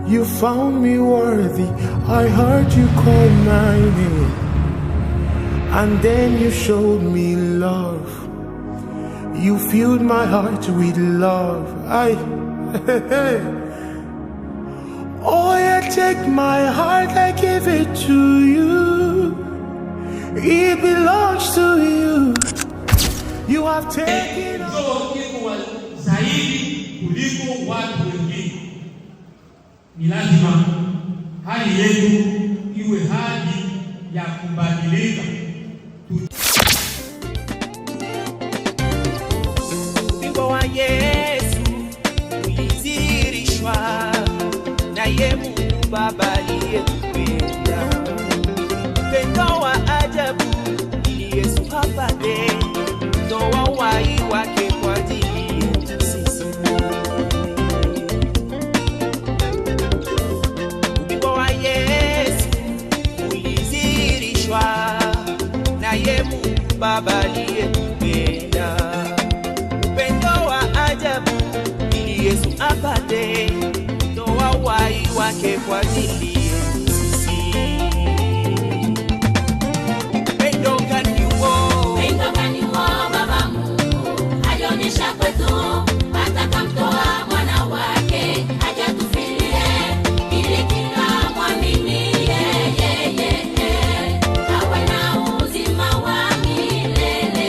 You found me worthy. I heard you call my name, and then you showed me love. You filled my heart with love. Oh, yeah, take my heart, I give it to you. It belongs to you. You have taken zaidi kuliko watu wengine. Ni lazima hali yetu iwe hali ya kubadilika. Wimbo wa Yesu ulizirishwa naye Mungu Baba aliyetupenda. Upendo wa ajabu ili Yesu apate toa uhai wake kwa ajili yetu sisi. Wimbo wa Yesu ulizirishwa naye Mungu Baba aliyetupenda. Upendo wa ajabu ili Yesu apate toa uhai wake kwa ajili yetu sisi. Upendo gani huo? Upendo gani huo Baba Mungu alionyesha kwetu, hata kamtoa mwana wake aje atufilie, ili kila mwamini yeye awe na uzima wa milele.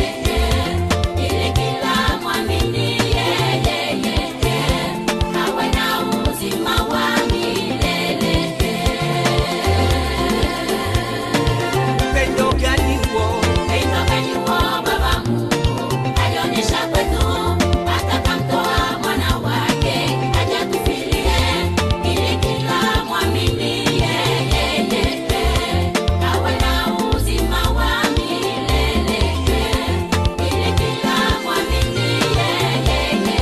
Ili kila mwamini yeye awe na uzima wa milele. Upendo gani huo? Upendo gani huo Baba Mungu alionyesha kwetu, hata kamtoa mwana wake aje atufilie, ili kila mwamini yeye awe na uzima wa milele. Ili kila mwamini yeye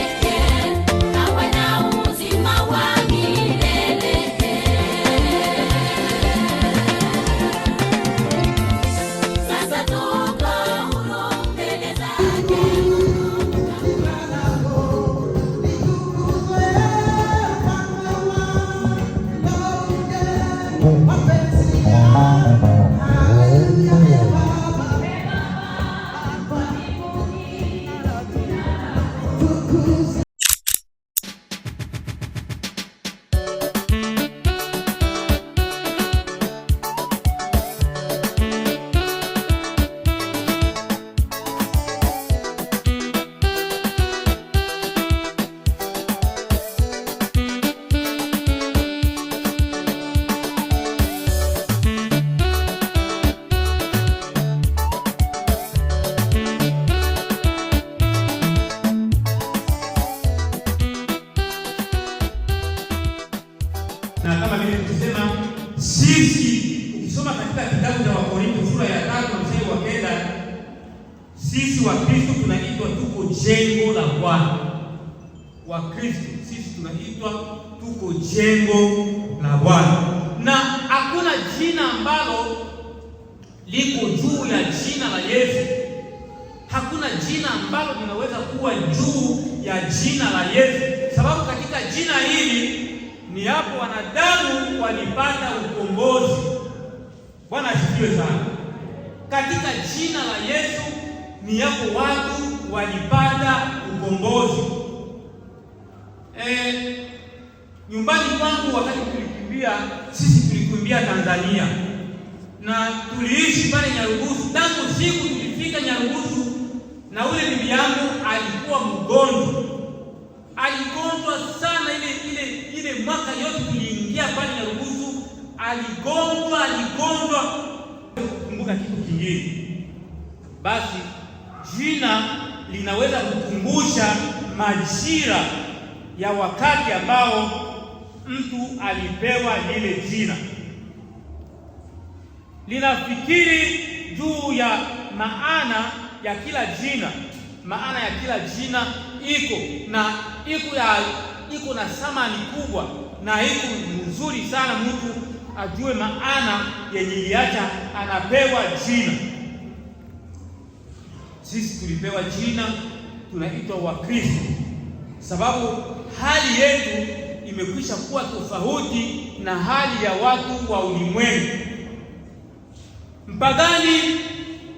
awe na uzima wa milele. Sasa tuko huru mbele zake. Na kama vile tukisema sisi, ukisoma katika kitabu cha Wakorintho sura ya 3 mstari wa 9, sisi wa Kristo tunaitwa tuko jengo la Bwana. Wa Kristo sisi tunaitwa tuko jengo la Bwana. Na hakuna jina ambalo liko juu ya jina la Yesu. Hakuna jina ambalo linaweza kuwa juu ya jina la Yesu, sababu katika jina hili ni hapo wanadamu walipata ukombozi. Bwana asifiwe sana. Katika jina la Yesu ni hapo watu walipata ukombozi. Nyumbani kwangu wakati sisi tulikimbia Tanzania na tuliishi pale Nyarugusu. Tangu siku tulifika Nyarugusu, na ule bibi yangu alikuwa mgonjwa. Aligonjwa sana ile mwaka yote tuliingia pale Nyarugusu, aligonjwa. Kumbuka kitu kingine, basi jina linaweza kukumbusha majira ya wakati ambao mtu alipewa lile jina. Linafikiri juu ya maana ya kila jina. Maana ya kila jina iko na thamani kubwa, na iko nzuri sana mtu ajue maana yenye iliacha anapewa jina. Sisi tulipewa jina, tunaitwa Wakristo, sababu hali yetu imekwisha kuwa tofauti na hali ya watu wa ulimwengu. Mpagani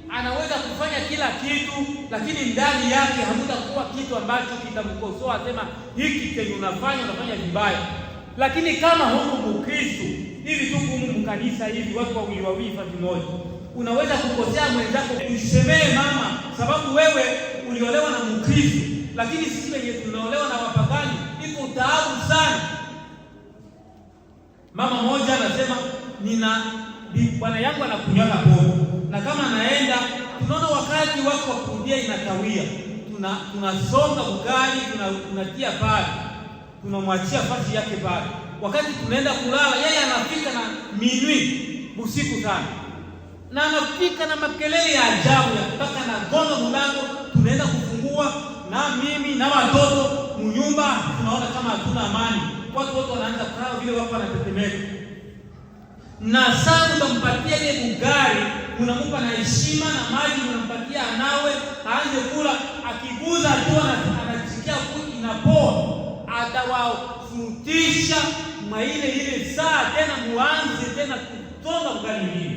anaweza kufanya kila kitu, lakini ndani yake hamtakuwa kitu ambacho kitamkosoa sema hiki chenye unafanya vibaya. Lakini kama huko Mkristo hivi tu humu mkanisa hivi watu wawili fasi moja, unaweza kukosea mwenzako, usemee mama sababu wewe uliolewa na Mkristo, lakini sisi wenye tunaolewa na wapagani iko taabu sana. Mama moja anasema bwana yangu anakunywa pombe, na kama anaenda tunaona wakati wako wa kurudia inakawia, tunasonga ugali tunatia pale, tunamwachia fasi yake pale. Wakati tunaenda kulala yeye anafika na minwi usiku sana, na anafika na makelele ya ajabu ya kutaka na gonga mlango, tunaenda kufungua na mimi na watoto mnyumba, tunaona kama hatuna amani. Watu wote wanaanza kulala vile wako wanatetemeka. Na sasa utampatia ile bugari, unampa na heshima na maji, unampatia anawe aanze kula, akiguza tu anasikia kuti inapoa, atawafurutisha ile saa tena muanze tena kutonga bugari hii.